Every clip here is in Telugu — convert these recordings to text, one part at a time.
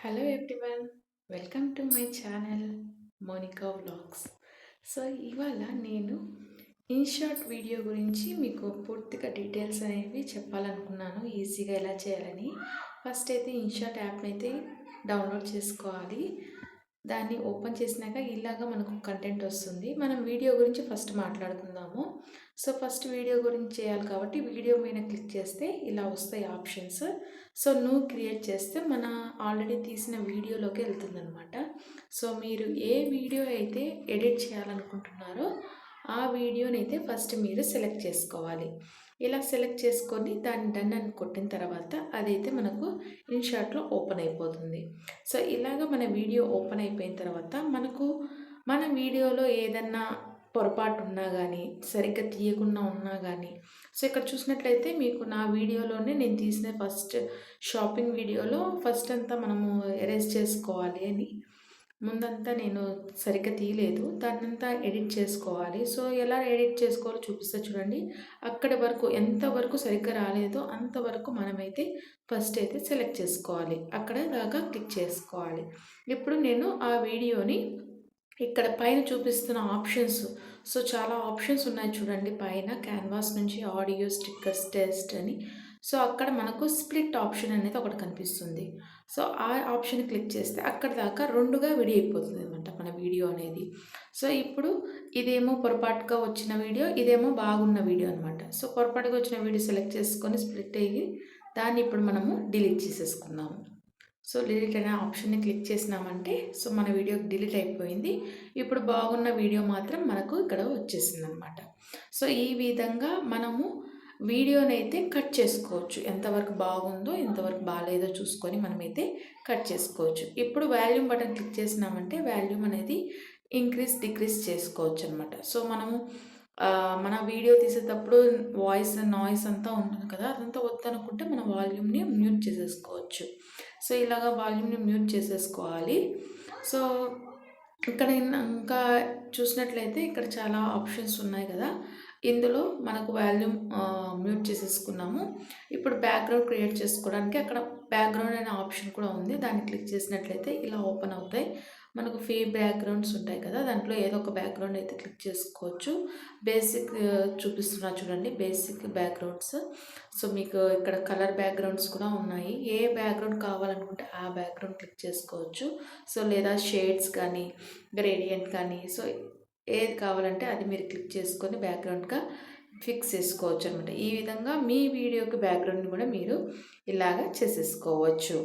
Hello everyone, welcome to my channel Monika vlogs. So ఇవాళ నేను ఇన్షార్ట్ వీడియో గురించి మీకు పూర్తిగా డీటెయిల్స్ అనేవి చెప్పాలనుకున్నాను, ఈజీగా ఎలా చేయాలని. ఫస్ట్ అయితే ఇన్షార్ట్ యాప్ని అయితే డౌన్లోడ్ చేసుకోవాలి. దాన్ని ఓపెన్ చేసినాక ఇలాగా మనకు కంటెంట్ వస్తుంది. మనం వీడియో గురించి ఫస్ట్ మాట్లాడుకుందాము. సో ఫస్ట్ వీడియో గురించి చేయాలి కాబట్టి వీడియో మీద క్లిక్ చేస్తే ఇలా వస్తాయి ఆప్షన్స్. సో నువ్వు క్రియేట్ చేస్తే మన ఆల్రెడీ తీసిన వీడియోలోకి వెళ్తుందనమాట. సో మీరు ఏ వీడియో అయితే ఎడిట్ చేయాలనుకుంటున్నారో ఆ వీడియోని అయితే ఫస్ట్ మీరు సెలెక్ట్ చేసుకోవాలి. ఇలా సెలెక్ట్ చేసుకొని దాన్ని డన్ అని కొట్టిన తర్వాత అదైతే మనకు ఇన్షార్ట్లో ఓపెన్ అయిపోతుంది. సో ఇలాగ మన వీడియో ఓపెన్ అయిపోయిన తర్వాత మన వీడియోలో ఏదన్నా పొరపాటు ఉన్నా కానీ, సరిగ్గా తీయకుండా ఉన్నా కానీ, సో ఇక్కడ చూసినట్లయితే మీకు నా వీడియోలోనే నేను తీసిన ఫస్ట్ షాపింగ్ వీడియోలో ఫస్ట్ అంతా మనము ఎరేజ్ చేసుకోవాలి అని ముందంతా నేను సరిగ్గా తీయలేదు, దాన్నంతా ఎడిట్ చేసుకోవాలి. సో ఎలా ఎడిట్ చేసుకోవాలో చూపిస్తా చూడండి. అక్కడి వరకు ఎంతవరకు సరిగ్గా రాలేదో అంతవరకు మనమైతే ఫస్ట్ అయితే సెలెక్ట్ చేసుకోవాలి, అక్కడ దాకా క్లిక్ చేసుకోవాలి. ఇప్పుడు నేను ఆ వీడియోని ఇక్కడ పైన చూపిస్తున్న ఆప్షన్స్, సో చాలా ఆప్షన్స్ ఉన్నాయి చూడండి పైన. క్యాన్వాస్ నుంచి ఆడియో, స్టిక్కర్స్, టెస్ట్ అని. సో అక్కడ మనకు స్ప్లిట్ ఆప్షన్ అనేది ఒకటి కనిపిస్తుంది. సో ఆ ఆప్షన్ క్లిక్ చేస్తే అక్కడ దాకా రెండుగా విడిపోతుంది అనమాట మన వీడియో అనేది. సో ఇప్పుడు ఇదేమో పొరపాటుగా వచ్చిన వీడియో, ఇదేమో బాగున్న వీడియో అనమాట. సో పొరపాటుగా వచ్చిన వీడియో సెలెక్ట్ చేసుకొని స్ప్లిట్ అయ్యి దాన్ని ఇప్పుడు మనము డిలీట్ చేసేసుకున్నాము. సో డిలీట్ అనే ఆప్షన్ని క్లిక్ చేసినామంటే సో మన వీడియో డిలీట్ అయిపోయింది. ఇప్పుడు బాగున్న వీడియో మాత్రం మనకు ఇక్కడ వచ్చేసింది అనమాట. సో ఈ విధంగా మనము వీడియోని అయితే కట్ చేసుకోవచ్చు. ఎంతవరకు బాగుందో ఎంతవరకు బాగాలేదో చూసుకొని మనమైతే కట్ చేసుకోవచ్చు. ఇప్పుడు వాల్యూమ్ బటన్ క్లిక్ చేసినామంటే వాల్యూమ్ అనేది ఇంక్రీజ్ డిక్రీజ్ చేసుకోవచ్చు అనమాట. సో మనము మన వీడియో తీసేటప్పుడు వాయిస్ నాయిస్ అంతా ఉంటుంది కదా, అదంతా వద్దనుకుంటే మన వాల్యూమ్ని మ్యూట్ చేసేసుకోవచ్చు. సో ఇలాగా వాల్యూమ్ని మ్యూట్ చేసేసుకోవాలి. సో ఇక్కడ ఇంకా చూసినట్లయితే ఇక్కడ చాలా ఆప్షన్స్ ఉన్నాయి కదా, ఇందులో మనకు వాల్యూమ్ మ్యూట్ చేసేసుకున్నాము. ఇప్పుడు బ్యాక్గ్రౌండ్ క్రియేట్ చేసుకోవడానికి అక్కడ బ్యాక్గ్రౌండ్ అనే ఆప్షన్ కూడా ఉంది, దాన్ని క్లిక్ చేసినట్లయితే ఇలా ఓపెన్ అవుతాయి. మనకు బ్యాక్గ్రౌండ్స్ ఉంటాయి కదా, దాంట్లో ఏదో ఒక బ్యాక్గ్రౌండ్ అయితే క్లిక్ చేసుకోవచ్చు. బేసిక్ చూపిస్తున్నా చూడండి, బేసిక్ బ్యాక్గ్రౌండ్స్. సో మీకు ఇక్కడ కలర్ బ్యాక్గ్రౌండ్స్ కూడా ఉన్నాయి. ఏ బ్యాక్గ్రౌండ్ కావాలనుకుంటే ఆ బ్యాక్గ్రౌండ్ క్లిక్ చేసుకోవచ్చు. సో లేదా షేడ్స్ కానీ, గ్రేడియంట్ కానీ, సో ఏది కావాలంటే అది మీరు క్లిక్ చేసుకొని బ్యాక్గ్రౌండ్గా ఫిక్స్ చేసుకోవచ్చు అనమాట. ఈ విధంగా మీ వీడియోకి బ్యాక్గ్రౌండ్ని కూడా మీరు ఇలాగ చేసేసుకోవచ్చు.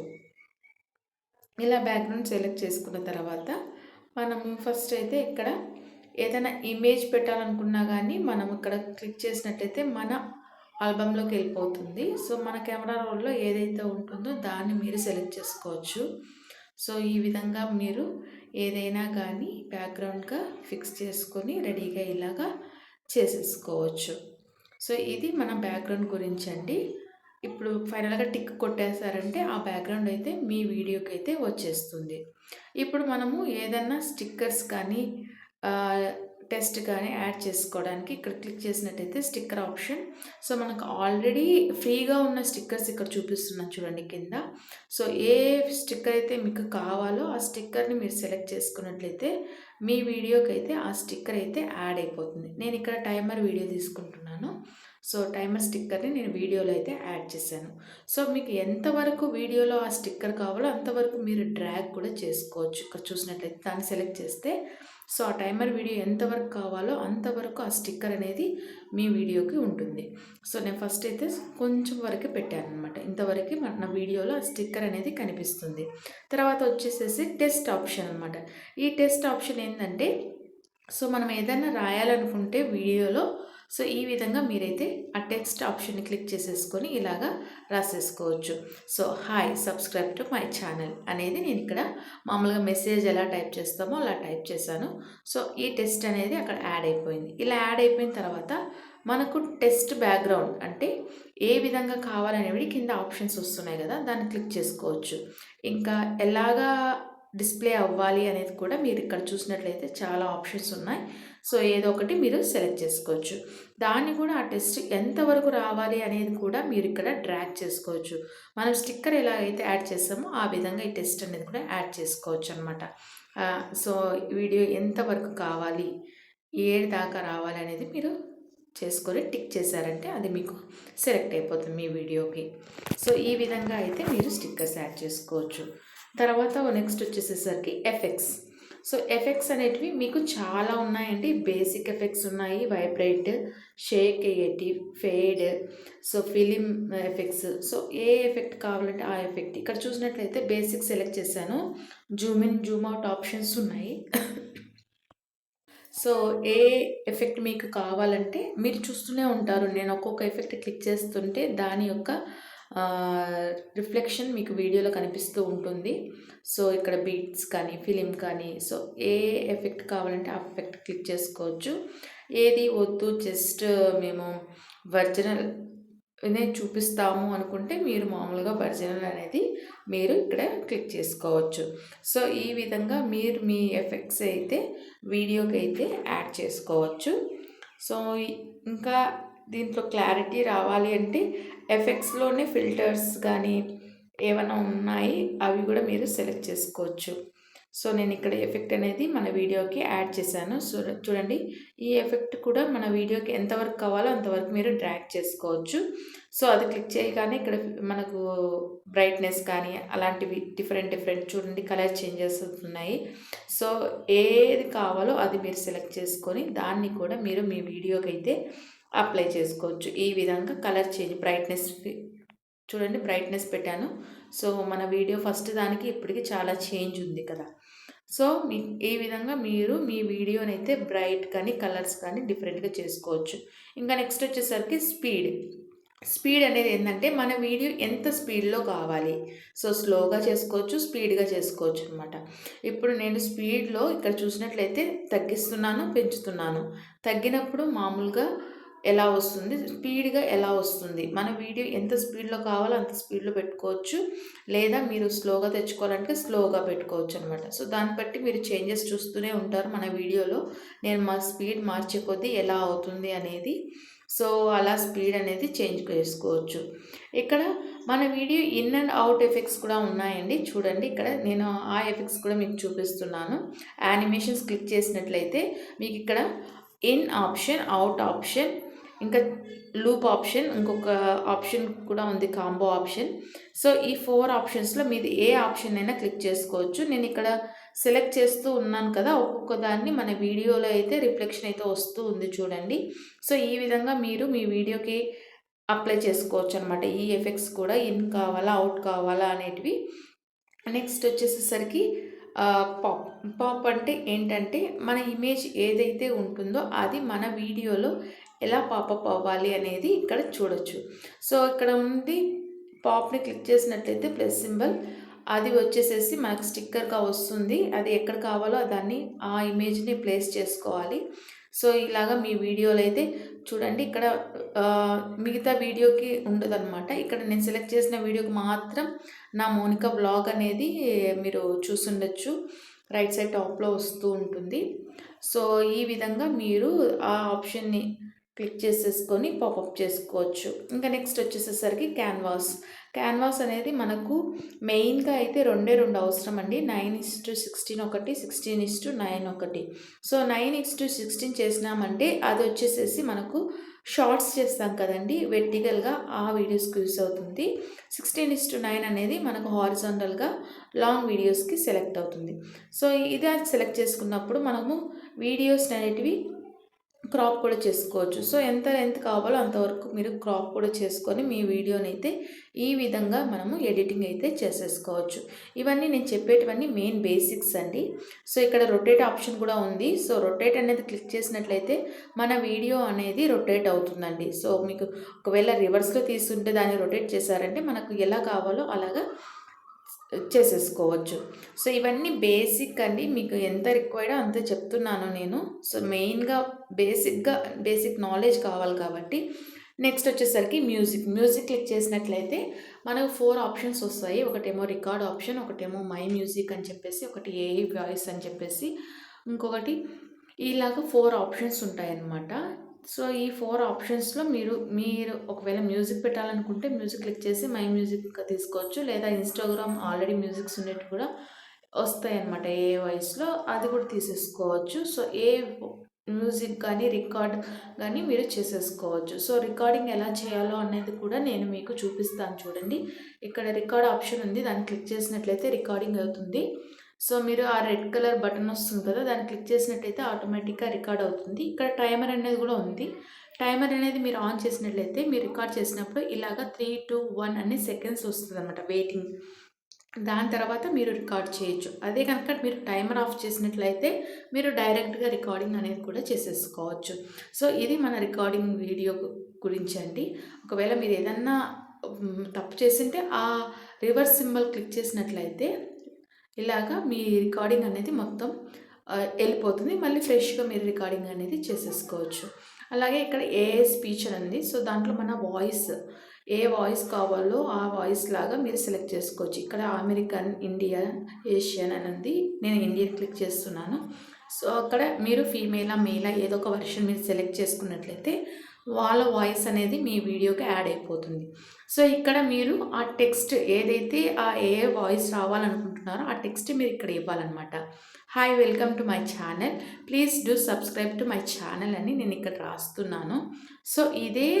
ఇలా బ్యాక్గ్రౌండ్ సెలెక్ట్ చేసుకున్న తర్వాత మనము ఫస్ట్ అయితే ఇక్కడ ఏదైనా ఇమేజ్ పెట్టాలనుకున్నా కానీ మనం ఇక్కడ క్లిక్ చేసినట్లయితే మన ఆల్బంలోకి వెళ్ళిపోతుంది. సో మన కెమెరా రోల్లో ఏదైతే ఉంటుందో దాన్ని మీరు సెలెక్ట్ చేసుకోవచ్చు. సో ఈ విధంగా మీరు ఏదైనా కానీ బ్యాక్గ్రౌండ్గా ఫిక్స్ చేసుకొని రెడీగా ఇలాగా చేసేసుకోవచ్చు. సో ఇది మన బ్యాక్గ్రౌండ్ గురించి అండి. ఇప్పుడు ఫైనల్గా టిక్ కొట్టేశారంటే ఆ బ్యాక్గ్రౌండ్ అయితే మీ వీడియోకి అయితే వచ్చేస్తుంది. ఇప్పుడు మనము ఏదన్నా స్టిక్కర్స్ కానీ టెస్ట్ కానీ యాడ్ చేసుకోవడానికి ఇక్కడ క్లిక్ చేసినట్టయితే స్టిక్కర్ ఆప్షన్. సో మనకు ఆల్రెడీ ఫ్రీగా ఉన్న స్టిక్కర్స్ ఇక్కడ చూపిస్తున్నాను చూడండి కింద. సో ఏ స్టిక్కర్ అయితే మీకు కావాలో ఆ స్టిక్కర్ని మీరు సెలెక్ట్ చేసుకున్నట్లయితే మీ వీడియోకి అయితే ఆ స్టిక్కర్ అయితే యాడ్ అయిపోతుంది. నేను ఇక్కడ టైమర్ వీడియో తీసుకుంటున్నాను. సో టైమర్ స్టిక్కర్ని నేను వీడియోలో అయితే యాడ్ చేశాను. సో మీకు ఎంతవరకు వీడియోలో ఆ స్టిక్కర్ కావాలో అంతవరకు మీరు డ్రాగ్ కూడా చేసుకోవచ్చు. ఇక్కడ చూసినట్లయితే దాన్ని సెలెక్ట్ చేస్తే సో ఆ టైమర్ వీడియో ఎంతవరకు కావాలో అంతవరకు ఆ స్టిక్కర్ అనేది మీ వీడియోకి ఉంటుంది. సో నేను ఫస్ట్ అయితే కొంచెం వరకు పెట్టాను అనమాట. ఇంతవరకు మన వీడియోలో ఆ స్టిక్కర్ అనేది కనిపిస్తుంది. తర్వాత వచ్చేసేసి టెస్ట్ ఆప్షన్ అనమాట. ఈ టెస్ట్ ఆప్షన్ ఏంటంటే సో మనం ఏదైనా రాయాలనుకుంటే వీడియోలో సో ఈ విధంగా మీరైతే ఆ టెక్స్ట్ ఆప్షన్ని క్లిక్ చేసేసుకొని ఇలాగా రాసేసుకోవచ్చు. So hi, subscribe to my channel అనేది నేను ఇక్కడ మామూలుగా మెసేజ్ ఎలా టైప్ చేస్తామో అలా టైప్ చేశాను. సో ఈ టెస్ట్ అనేది అక్కడ యాడ్ అయిపోయింది. ఇలా యాడ్ అయిపోయిన తర్వాత మనకు టెస్ట్ బ్యాక్గ్రౌండ్ అంటే ఏ విధంగా కావాలనేవి కింద ఆప్షన్స్ వస్తున్నాయి కదా, దాన్ని క్లిక్ చేసుకోవచ్చు. ఇంకా ఎలాగా డిస్ప్లే అవ్వాలి అనేది కూడా మీరు ఇక్కడ చూసినట్లయితే చాలా ఆప్షన్స్ ఉన్నాయి. సో ఏదో ఒకటి మీరు సెలెక్ట్ చేసుకోవచ్చు. దాన్ని కూడా ఆ టెక్స్ట్ ఎంతవరకు రావాలి అనేది కూడా మీరు ఇక్కడ డ్రాగ్ చేసుకోవచ్చు. మనం స్టిక్కర్ ఎలా అయితే యాడ్ చేస్తామో ఆ విధంగా ఈ టెక్స్ట్ అనేది కూడా యాడ్ చేసుకోవచ్చు అనమాట. సో వీడియో ఎంతవరకు కావాలి, ఏడు దాకా రావాలి అనేది మీరు చేసుకొని టిక్ చేశారంటే అది మీకు సెలెక్ట్ అయిపోతుంది మీ వీడియోకి. సో ఈ విధంగా అయితే మీరు స్టిక్కర్స్ యాడ్ చేసుకోవచ్చు. తర్వాత నెక్స్ట్ వచ్చేసేసరికి ఎఫెక్ట్స్. సో ఎఫెక్ట్స్ అనేటివి మీకు చాలా ఉన్నాయండి. బేసిక్ ఎఫెక్ట్స్ ఉన్నాయి, వైబ్రేట్, షేక్ అయ్యేటి, fade, so film effects. So ఏ ఎఫెక్ట్ కావాలంటే ఆ ఎఫెక్ట్ ఇక్కడ చూసినట్లయితే బేసిక్ సెలెక్ట్ చేశాను. Zoom in, zoom out options ఉన్నాయి. సో ఏ ఎఫెక్ట్ మీకు కావాలంటే మీరు చూస్తూనే ఉంటారు. నేను ఒక్కొక్క ఎఫెక్ట్ క్లిక్ చేస్తుంటే దాని యొక్క రిఫ్లెక్షన్ మీకు వీడియోలో కనిపిస్తూ ఉంటుంది. సో ఇక్కడ బీట్స్ కానీ, ఫిలిం కానీ, సో ఏ ఎఫెక్ట్ కావాలంటే ఆ ఎఫెక్ట్ క్లిక్ చేసుకోవచ్చు. ఏది వద్దు జస్ట్ మేము ఒరిజినల్ చూపిస్తాము అనుకుంటే మీరు మామూలుగా ఒరిజినల్ అనేది మీరు ఇక్కడ క్లిక్ చేసుకోవచ్చు. సో ఈ విధంగా మీరు మీ ఎఫెక్ట్స్ అయితే వీడియోకి అయితే యాడ్ చేసుకోవచ్చు. సో ఇంకా దీంట్లో క్లారిటీ రావాలి అంటే ఎఫెక్ట్స్లోనే ఫిల్టర్స్ కానీ ఏమైనా ఉన్నాయి, అవి కూడా మీరు సెలెక్ట్ చేసుకోవచ్చు. సో నేను ఇక్కడ ఎఫెక్ట్ అనేది మన వీడియోకి యాడ్ చేశాను. సో చూడండి, ఈ ఎఫెక్ట్ కూడా మన వీడియోకి ఎంతవరకు కావాలో అంతవరకు మీరు డ్రాగ్ చేసుకోవచ్చు. సో అది క్లిక్ చేయగానే ఇక్కడ మనకు బ్రైట్నెస్ కానీ అలాంటివి డిఫరెంట్ చూడండి కలర్ చేంజెస్ ఉన్నాయి. సో ఏది కావాలో అది మీరు సెలెక్ట్ చేసుకొని దాన్ని కూడా మీరు మీ వీడియోకి అయితే అప్లై చేసుకోవచ్చు. ఈ విధంగా కలర్ చేంజ్, బ్రైట్నెస్ చూడండి, బ్రైట్నెస్ పెట్టాను. సో మన వీడియో ఫస్ట్ దానికి ఇప్పటికి చాలా చేంజ్ ఉంది కదా. సో ఈ విధంగా మీరు మీ వీడియోని అయితే బ్రైట్ కానీ కలర్స్ కానీ డిఫరెంట్గా చేసుకోవచ్చు. ఇంకా నెక్స్ట్ వచ్చేసరికి స్పీడ్ అనేది ఏంటంటే మన వీడియో ఎంత స్పీడ్లో కావాలి. సో స్లోగా చేసుకోవచ్చు, స్పీడ్గా చేసుకోవచ్చు అనమాట. ఇప్పుడు నేను స్పీడ్లో ఇక్కడ చూసినట్లయితే తగ్గిస్తున్నాను, పెంచుతున్నాను. తగ్గినప్పుడు మామూలుగా ఎలా వస్తుంది, స్పీడ్గా ఎలా వస్తుంది, మన వీడియో ఎంత స్పీడ్లో కావాలో అంత స్పీడ్లో పెట్టుకోవచ్చు. లేదా మీరు స్లోగా తెచ్చుకోవాలంటే స్లోగా పెట్టుకోవచ్చు అనమాట. సో దాన్ని బట్టి మీరు చేంజెస్ చూస్తూనే ఉంటారు మన వీడియోలో. నేను మా స్పీడ్ మార్చే కొద్దీ ఎలా అవుతుంది అనేది. సో అలా స్పీడ్ అనేది చేంజ్ చేసుకోవచ్చు. ఇక్కడ మన video in and out effects కూడా ఉన్నాయండి. చూడండి, ఇక్కడ నేను ఆ ఎఫెక్ట్స్ కూడా మీకు చూపిస్తున్నాను. యానిమేషన్స్ క్లిక్ చేసినట్లయితే మీకు ఇక్కడ ఇన్ ఆప్షన్, అవుట్ ఆప్షన్, ఇంకా లూప్ ఆప్షన్, ఇంకొక ఆప్షన్ కూడా ఉంది కాంబో ఆప్షన్. సో ఈ 4 ఆప్షన్స్లో మీది ఏ ఆప్షన్ అయినా క్లిక్ చేసుకోవచ్చు. నేను ఇక్కడ సెలెక్ట్ చేస్తూ ఉన్నాను కదా, ఒక్కొక్క దాన్ని మన వీడియోలో అయితే రిఫ్లెక్షన్ అయితే వస్తూ ఉంది చూడండి. సో ఈ విధంగా మీరు మీ వీడియోకి అప్లై చేసుకోవచ్చు అనమాట. ఈ ఎఫెక్ట్స్ కూడా ఇన్ కావాలా, అవుట్ కావాలా అనేటివి. నెక్స్ట్ వచ్చేసేసరికి పాప్ అంటే ఏంటంటే మన ఇమేజ్ ఏదైతే ఉంటుందో అది మన వీడియోలో ఎలా పాపప్ అవ్వాలి అనేది ఇక్కడ చూడొచ్చు. సో ఇక్కడ ఉంది, పాప్ని క్లిక్ చేసినట్లయితే ప్లస్ సింబల్ అది వచ్చేసేసి మనకు స్టిక్కర్గా వస్తుంది. అది ఎక్కడ కావాలో దాన్ని ఆ ఇమేజ్ని ప్లేస్ చేసుకోవాలి. సో ఇలాగా మీ వీడియోలో అయితే చూడండి, ఇక్కడ మిగతా వీడియోకి ఉండదన్నమాట. ఇక్కడ నేను సెలెక్ట్ చేసిన వీడియోకి మాత్రం నా మోనికా వ్లాగ్ అనేది మీరు చూసుండొచ్చు, రైట్ సైడ్ టాప్లో వస్తూ ఉంటుంది. సో ఈ విధంగా మీరు ఆ ఆప్షన్ని క్లిక్ చేసేసుకొని పాపప్ చేసుకోవచ్చు. ఇంకా నెక్స్ట్ వచ్చేసేసరికి క్యాన్వాస్ అనేది మనకు మెయిన్గా అయితే 2 అవసరం అండి. 9:16 ఒకటి, 16:9 ఒకటి. సో 9:16 చేసినామంటే అది వచ్చేసేసి మనకు షార్ట్స్ చేస్తాం కదండి, వెర్టికల్గా ఆ వీడియోస్కి యూస్ అవుతుంది. 16:9 అనేది మనకు హారిజాంటల్గా లాంగ్ వీడియోస్కి సెలెక్ట్ అవుతుంది. సో ఇది సెలెక్ట్ చేసుకున్నప్పుడు మనము వీడియోస్ అనేటివి క్రాప్ కూడా చేసుకోవచ్చు. సో ఎంత లెంత్ కావాలో అంతవరకు మీరు క్రాప్ కూడా చేసుకొని మీ వీడియోని అయితే ఈ విధంగా మనము ఎడిటింగ్ అయితే చేసేసుకోవచ్చు. ఇవన్నీ నేను చెప్పేటివన్నీ మెయిన్ బేసిక్స్ అండి. సో ఇక్కడ రొటేట్ ఆప్షన్ కూడా ఉంది. సో రొటేట్ అనేది క్లిక్ చేసినట్లయితే మన వీడియో అనేది రొటేట్ అవుతుందండి. సో మీకు ఒకవేళ రివర్స్లో తీసుకుంటే దాన్ని రొటేట్ చేశారంటే మనకు ఎలా కావాలో అలాగా చేసేసుకోవచ్చు. సో ఇవన్నీ బేసిక్ అండి, మీకు ఎంత రిక్వైర్డో అంతే చెప్తున్నాను నేను. సో మెయిన్గా బేసిక్ నాలెడ్జ్ కావాలి కాబట్టి నెక్స్ట్ వచ్చేసరికి మ్యూజిక్ క్లిక్ చేసినట్లయితే మనకు 4 ఆప్షన్స్ వస్తాయి. ఒకటేమో రికార్డ్ ఆప్షన్, ఒకటేమో మై మ్యూజిక్ అని చెప్పేసి, ఒకటి ఏఐ వాయిస్ అని చెప్పేసి, ఇంకొకటి ఇలాగ 4 ఆప్షన్స్ ఉంటాయన్నమాట. సో, ఈ 4 ఆప్షన్స్‌లో మీరు ఒకవేళ మ్యూజిక్ పెట్టాలనుకుంటే మ్యూజిక్ క్లిక్ చేసి మై మ్యూజిక్ తీసుకోవచ్చు. లేదా ఇన్‌స్టాగ్రామ్ ఆల్రెడీ మ్యూజిక్స్ ఉన్నట్టు కూడా వస్తాయన్నమాట ఏఐ వాయిస్‌లో. అది కూడా తీసేసుకోవచ్చు. సో, మ్యూజిక్ కానీ, రికార్డ్ గానీ మీరు చేసేసుకోవచ్చు. సో, రికార్డింగ్ ఎలా చేయాలో అనేది కూడా నేను మీకు చూపిస్తాను చూడండి. ఇక్కడ రికార్డ్ ఆప్షన్ ఉంది. దాన్ని క్లిక్ చేసినట్లయితే రికార్డింగ్ అవుతుంది. సో, మీరు ఆ రెడ్ కలర్ బటన్ వస్తుంది కదా! దాన్ని క్లిక్ చేసినట్టయితే ఆటోమేటిక్‌గా రికార్డ్ అవుతుంది. ఇక్కడ టైమర్ అనేది కూడా ఉంది. టైమర్ అనేది మీరు ఆన్ చేసినట్లయితే మీరు రికార్డ్ చేసినప్పుడు ఇలాగ 3, 2, 1 అని సెకండ్స్ వస్తదనమాట వెయిటింగ్. దాని తర్వాత మీరు రికార్డ్ చేయొచ్చు. అదే కనుక మీరు టైమర్ ఆఫ్ చేసినట్లయితే మీరు డైరెక్ట్‌గా రికార్డింగ్ అనేది కూడా చేసేసుకోవచ్చు. సో, ఇది మన రికార్డింగ్ వీడియో గురించండి. ఒకవేళ మీరు ఏదన్నా తప్పు చేసుంటే ఆ రివర్స్ సింబల్ క్లిక్ చేసినట్లయితే ఇలాగా మీ రికార్డింగ్ అనేది మొత్తం వెళ్ళిపోతుంది. మళ్ళీ ఫ్రెష్‌గా మీరు రికార్డింగ్ అనేది చేసేసుకోవచ్చు. అలాగే ఇక్కడ ఏఐ స్పీచ్ అని ఉంది. సో, దాంట్లో మన ఏ వాయిస్ కావాలో ఆ వాయిస్ లాగా మీరు సెలెక్ట్ చేసుకోవచ్చు. ఇక్కడ అమెరికన్, ఇండియా, ఏషియన్ అని ఉంది. నేను ఇండియన్ క్లిక్ చేస్తున్నాను. సో, అక్కడ మీరు ఫీమేలా, మేలా ఏదో ఒక వెర్షన్ మీరు సెలెక్ట్ చేసుకున్నట్లయితే వాళ్ళ వాయిస్ అనేది మీ వీడియోకి యాడ్ అయిపోతుంది. సో, ఇక్కడ మీరు ఆ టెక్స్ట్ ఏదైతే ఆ ఏఐ వాయిస్ రావాలనుకుంటున్నారో ఆ టెక్స్ట్ మీరు ఇక్కడ ఇవ్వాలన్నమాట. Hi, welcome to my channel. Please do subscribe to my channel అని నేను ఇక్కడ రాస్తున్నాను. సో, ఇదే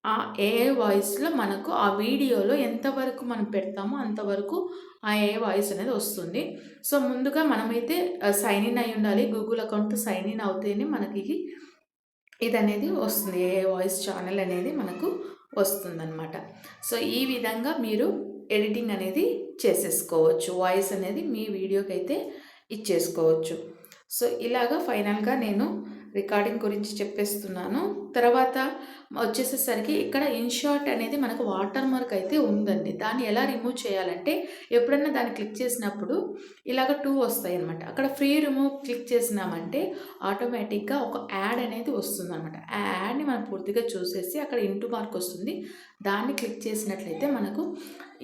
ఆ ఏఐ వాయిస్‌లో మనకు ఆ వీడియోలో ఎంతవరకు మనం పెడతామో అంతవరకు ఆ ఏఐ వాయిస్ అనేది వస్తుంది. సో, ముందుగా మనమైతే సైన్ ఇన్ అయ్యి ఉండాలి. గూగుల్ అకౌంట్‌తో సైన్ ఇన్ అవుతేనే మనకి ఇదనేది వస్తుంది. ఏఐ వాయిస్ ఛానల్ అనేది మనకు వస్తుందనమాట. సో, ఈ విధంగా మీరు ఎడిటింగ్ అనేది చేసేసుకోవచ్చు. వాయిస్ అనేది మీ వీడియోకైతే ఇచ్చేసుకోవచ్చు. సో, ఇలాగా ఫైనల్‌గా నేను రికార్డింగ్ గురించి చెప్పేస్తున్నాను. తర్వాత వచ్చేసేసరికి ఇక్కడ ఇన్‌షాట్ అనేది మనకు వాటర్ మార్క్ అయితే ఉందండి. దాన్ని ఎలా రిమూవ్ చేయాలంటే ఎప్పుడన్నా దాన్ని క్లిక్ చేసినప్పుడు ఇలాగ 2 వస్తాయన్నమాట. అక్కడ ఫ్రీ రిమూవ్ క్లిక్ చేసినామంటే ఆటోమేటిక్‌గా ఒక యాడ్ అనేది వస్తుందన్నమాట. ఆ యాడ్‌ని మనం పూర్తిగా చూసేసి అక్కడ ఇంటూ మార్క్ వస్తుంది. దాన్ని క్లిక్ చేసినట్లయితే మనకు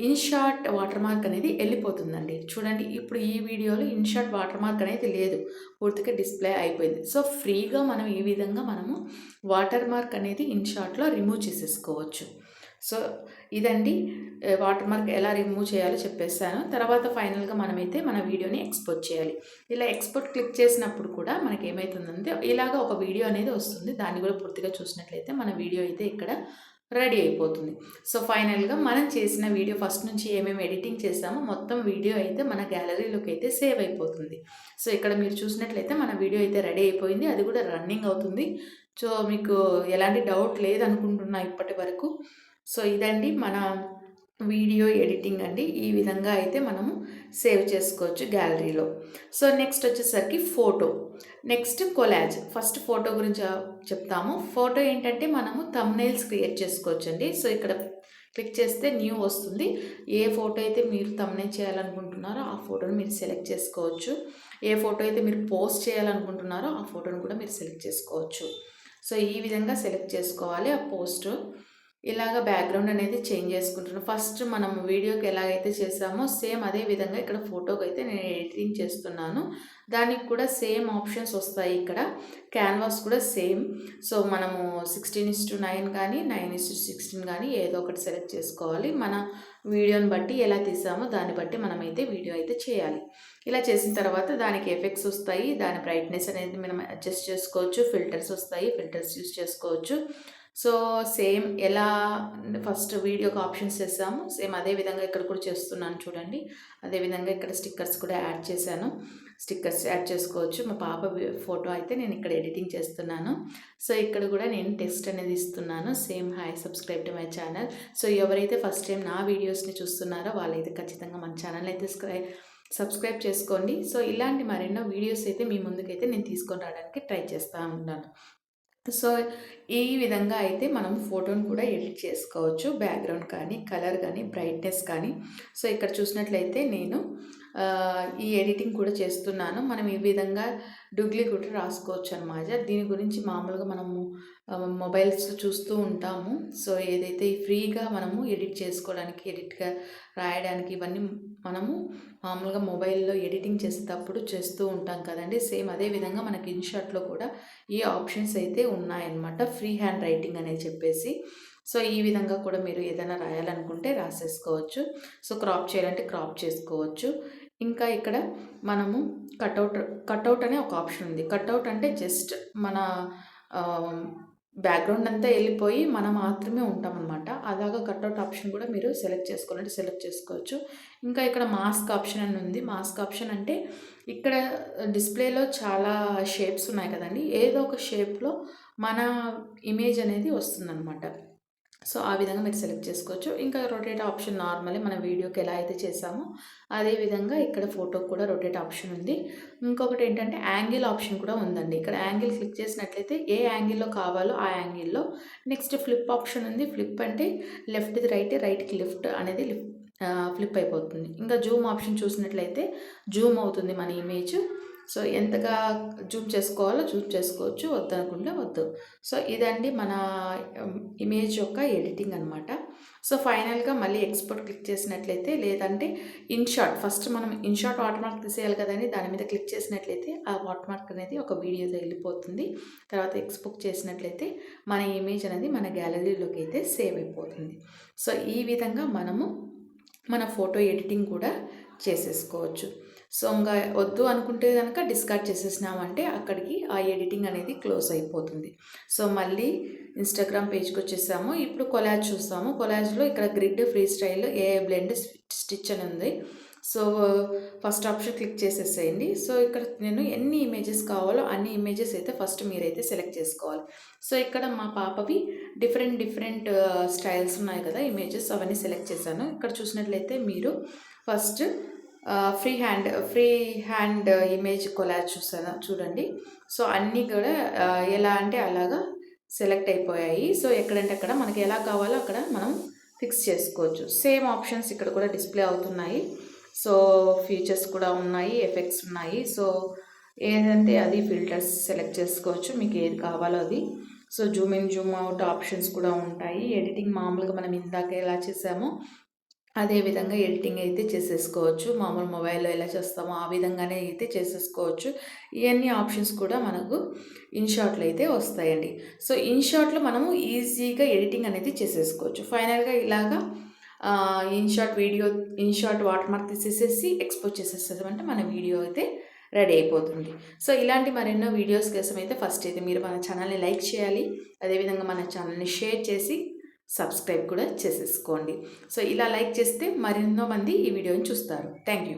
ఇన్‌షాట్ వాటర్ మార్క్ అనేది వెళ్ళిపోతుందండి. చూడండి, ఇప్పుడు ఈ వీడియోలో ఇన్‌షాట్ వాటర్ మార్క్ అనేది లేదు. పూర్తిగా డిస్‌ప్లే అయిపోయింది. సో, ఫ్రీగా మనం ఈ విధంగా మనము వాటర్ మార్క్ అనేది ఇన్‌షాట్‌లో రిమూవ్ చేసేసుకోవచ్చు. సో, ఇదండి వాటర్ మార్క్ ఎలా రిమూవ్ చేయాలో చెప్పేసాను. తర్వాత ఫైనల్‌గా మనమైతే మన వీడియోని ఎక్స్‌పోర్ట్ చేయాలి. ఇలా ఎక్స్‌పోర్ట్ క్లిక్ చేసినప్పుడు కూడా మనకేమైతుందంటే ఇలాగ ఒక వీడియో అనేది వస్తుంది. దాన్ని కూడా పూర్తిగా చూసినట్లయితే మన వీడియో అయితే ఇక్కడ రెడీ అయిపోతుంది. సో, ఫైనల్‌గా మనం చేసిన వీడియో ఫస్ట్ నుంచి ఏమేమి ఎడిటింగ్ చేసామో మొత్తం వీడియో అయితే మన గ్యాలరీలోకి అయితే సేవ్ అయిపోతుంది. సో, ఇక్కడ మీరు చూసినట్లయితే మన వీడియో అయితే రెడీ అయిపోయింది. అది కూడా రన్నింగ్ అవుతుంది. సో, మీకు ఎలాంటి డౌట్ లేదనుకుంటున్నా ఇప్పటి వరకు. సో, ఇదండి మన వీడియో ఎడిటింగ్ అండి. ఈ విధంగా అయితే మనము సేవ్ చేసుకోవచ్చు గ్యాలరీలో. సో, నెక్స్ట్ వచ్చేసరికి photo. Next collage. First photo గురించి చెప్తాము. ఫోటో ఏంటంటే మనము థంబ్‌నెయిల్స్ క్రియేట్ చేసుకోవచ్చండి. సో, ఇక్కడ క్లిక్ చేస్తే న్యూ వస్తుంది. ఏ ఫోటో అయితే మీరు థంబ్‌నెయిల్ చేయాలనుకుంటున్నారో ఆ ఫోటోని మీరు సెలెక్ట్ చేసుకోవచ్చు. ఏ ఫోటో అయితే మీరు పోస్ట్ చేయాలనుకుంటున్నారో ఆ ఫోటోని కూడా మీరు సెలెక్ట్ చేసుకోవచ్చు. సో, ఈ విధంగా సెలెక్ట్ చేసుకోవాలి ఆ పోస్టు. ఇలాగ బ్యాక్‌గ్రౌండ్ అనేది చేంజ్ చేసుకుంటున్నాను. ఫస్ట్ మనం వీడియోకి ఎలాగైతే చేసామో సేమ్ అదే విధంగా ఇక్కడ ఫోటోకైతే నేను ఎడిటింగ్ చేస్తున్నాను. దానికి కూడా సేమ్ ఆప్షన్స్ వస్తాయి ఇక్కడ. క్యాన్వాస్ కూడా సేమ్. సో, మనము 16:9 కానీ, 9:16 కానీ ఏదో ఒకటి సెలెక్ట్ చేసుకోవాలి. మన వీడియోని బట్టి ఎలా తీసామో దాన్ని బట్టి మనమైతే వీడియో అయితే చేయాలి. ఇలా చేసిన తర్వాత దానికి ఎఫెక్ట్స్ వస్తాయి. దాని బ్రైట్‌నెస్ అనేది మనం అడ్జస్ట్ చేసుకోవచ్చు. ఫిల్టర్స్ వస్తాయి. ఫిల్టర్స్ యూజ్ చేసుకోవచ్చు. సో, సేమ్ ఎలా ఫస్ట్ వీడియోకి ఆప్షన్స్ చేసామో సేమ్ అదే విధంగా ఇక్కడ కూడా చేస్తున్నాను చూడండి. అదే విధంగా ఇక్కడ స్టిక్కర్స్ కూడా యాడ్ చేశాను. స్టిక్కర్స్ యాడ్ చేసుకోవచ్చు. మా పాప ఫోటో అయితే నేను ఇక్కడ ఎడిటింగ్ చేస్తున్నాను. సో, ఇక్కడ కూడా నేను టెక్స్ట్ అనేది ఇస్తున్నాను. Same hi, subscribe to my channel. So, ఎవరైతే ఫస్ట్ టైం నా వీడియోస్ని చూస్తున్నారో వాళ్ళైతే ఖచ్చితంగా మన ఛానల్ అయితే సబ్స్క్రైబ్ చేసుకోండి. సో, ఇలాంటి మరెన్నో వీడియోస్ అయితే మీ ముందుకైతే నేను తీసుకొని రావడానికి ట్రై చేస్తూ ఉంటాను. సో, ఈ విధంగా అయితే మనం ఫోటోని కూడా ఎడిట్ చేసుకోవచ్చు. బ్యాక్‌గ్రౌండ్ కానీ, కలర్ కానీ, బ్రైట్‌నెస్ కానీ. సో, ఇక్కడ చూసినట్లయితే నేను ఈ ఎడిటింగ్ కూడా చేస్తున్నాను. మనం ఈ విధంగా డూప్లికేట్ రాసుకోవచ్చు అనమాట. దీని గురించి మామూలుగా మనము మొబైల్స్ చూస్తూ ఉంటాము. సో ఏదైతే ఫ్రీగా మనము ఎడిట్ చేసుకోవడానికి, ఎడిట్గా రాయడానికి ఇవన్నీ మనము మామూలుగా మొబైల్లో ఎడిటింగ్ చేసేటప్పుడు చేస్తూ ఉంటాం కదండి. సేమ్ అదే విధంగా మనకి ఇన్‌షాట్‌లో కూడా ఈ ఆప్షన్స్ అయితే ఉన్నాయన్నమాట. ఫ్రీ హ్యాండ్ రైటింగ్ అనేది చెప్పేసి. సో ఈ విధంగా కూడా మీరు ఏదైనా రాయాలనుకుంటే రాసేసుకోవచ్చు. సో క్రాప్ చేయాలంటే క్రాప్ చేసుకోవచ్చు. ఇంకా ఇక్కడ మనము కటౌట్ అనే ఒక ఆప్షన్ ఉంది. కటౌట్ అంటే జస్ట్ మన బ్యాక్గ్రౌండ్ అంతా వెళ్ళిపోయి మనం మాత్రమే ఉంటామన్నమాట. అలాగా కట్అవుట్ ఆప్షన్ కూడా మీరు సెలెక్ట్ చేసుకోవాలంటే సెలెక్ట్ చేసుకోవచ్చు. ఇంకా ఇక్కడ మాస్క్ ఆప్షన్ అని ఉంది. మాస్క్ ఆప్షన్ అంటే ఇక్కడ డిస్ప్లేలో చాలా షేప్స్ ఉన్నాయి కదండి. ఏదో ఒక షేప్లో మన ఇమేజ్ అనేది వస్తుందన్నమాట. సో ఆ విధంగా మీరు సెలెక్ట్ చేసుకోవచ్చు. ఇంకా రొటేట్ ఆప్షన్ నార్మల్లీ మన వీడియోకి ఎలా అయితే చేసామో అదే విధంగా ఇక్కడ ఫోటోకి కూడా రొటేట్ ఆప్షన్ ఉంది. ఇంకొకటి ఏంటంటే యాంగిల్ ఆప్షన్ కూడా ఉందండి. ఇక్కడ యాంగిల్ క్లిక్ చేసినట్లయితే ఏ యాంగిల్లో కావాలో ఆ యాంగిల్లో. నెక్స్ట్ ఫ్లిప్ ఆప్షన్ ఉంది. ఫ్లిప్ అంటే లెఫ్ట్ది రైట్, రైట్కి లెఫ్ట్ అనేది ఫ్లిప్ అయిపోతుంది. ఇంకా జూమ్ ఆప్షన్ చూసినట్లయితే జూమ్ అవుతుంది మన ఇమేజ్. సో ఎంతగా జూమ్ చేసుకోవాలో జూమ్ చేసుకోవచ్చు, వద్దనుకుంటే వద్దు. సో ఇదండి మన ఇమేజ్ యొక్క ఎడిటింగ్ అనమాట. సో ఫైనల్గా మళ్ళీ ఎక్స్పోర్ట్ క్లిక్ చేసినట్లయితే, లేదంటే ఇన్‌షాట్ ఫస్ట్ మనం ఇన్‌షాట్ వాటర్మార్క్ తీసేయాలి కదండి. దాని మీద క్లిక్ చేసినట్లయితే ఆ వాటర్మార్క్ అనేది ఒక వీడియోతో వెళ్ళిపోతుంది. తర్వాత ఎక్స్పోర్ట్ చేసినట్లయితే మన ఇమేజ్ అనేది మన గ్యాలరీలోకి అయితే సేవ్ అయిపోతుంది. సో ఈ విధంగా మనము మన ఫోటో ఎడిటింగ్ కూడా చేసేసుకోవచ్చు. సో ఇంకా వద్దు అనుకుంటే కనుక డిస్కార్డ్ చేసేసినామంటే అక్కడికి ఆ ఎడిటింగ్ అనేది క్లోజ్ అయిపోతుంది. సో మళ్ళీ ఇన్స్టాగ్రామ్ పేజ్కి వచ్చేసాము. ఇప్పుడు కొలాజ్ చూస్తాము. కొలాజ్లో ఇక్కడ grid, free style, AI blend, stitch అని ఉంది. సో ఫస్ట్ ఆప్షన్ క్లిక్ చేసేసేయండి. సో ఇక్కడ నేను ఎన్ని ఇమేజెస్ కావాలో అన్ని ఇమేజెస్ అయితే ఫస్ట్ మీరైతే సెలెక్ట్ చేసుకోవాలి. సో ఇక్కడ మా పాపవి డిఫరెంట్ స్టైల్స్ ఉన్నాయి కదా ఇమేజెస్, అవన్నీ సెలెక్ట్ చేశాను. ఇక్కడ చూసినట్లయితే మీరు first free hand image collage చూడండి. సో అన్నీ కూడా ఎలా అంటే అలాగా సెలెక్ట్ అయిపోయాయి. సో ఎక్కడంటే అక్కడ మనకి ఎలా కావాలో అక్కడ మనం ఫిక్స్ చేసుకోవచ్చు. సేమ్ ఆప్షన్స్ ఇక్కడ కూడా డిస్ప్లే అవుతున్నాయి. సో ఫీచర్స్ కూడా ఉన్నాయి, ఎఫెక్ట్స్ ఉన్నాయి. సో ఏదంటే అది ఫిల్టర్స్ సెలెక్ట్ చేసుకోవచ్చు, మీకు ఏది కావాలో అది. So Zoom in, zoom out options కూడా ఉంటాయి. ఎడిటింగ్ మామూలుగా మనం ఇందాక ఎలా చేసామో అదే విధంగా ఎడిటింగ్ అయితే చేసేసుకోవచ్చు. మామూలు మొబైల్లో ఎలా చేస్తామో ఆ విధంగానే అయితే చేసేసుకోవచ్చు. ఇవన్నీ ఆప్షన్స్ కూడా మనకు ఇన్‌షాట్‌లో అయితే వస్తాయండి. సో ఇన్‌షాట్‌లో మనము ఈజీగా ఎడిటింగ్ అనేది చేసేసుకోవచ్చు. ఫైనల్గా ఇలాగా ఇన్‌షాట్ వాటర్మార్క్ తీసేసేసి ఎక్స్పోర్ట్ చేసేసామంటే మన వీడియో అయితే రెడీ అయిపోతుంది. సో ఇలాంటి మరెన్నో వీడియోస్ కోసం అయితే ఫస్ట్ అయితే మీరు మన ఛానల్ని లైక్ చేయాలి. అదేవిధంగా మన ఛానల్ని షేర్ చేసి సబ్స్క్రైబ్ కూడా చేసేసుకోండి. సో ఇలా లైక్ చేస్తే మరెన్నో మంది ఈ వీడియోని చూస్తారు. Thank you.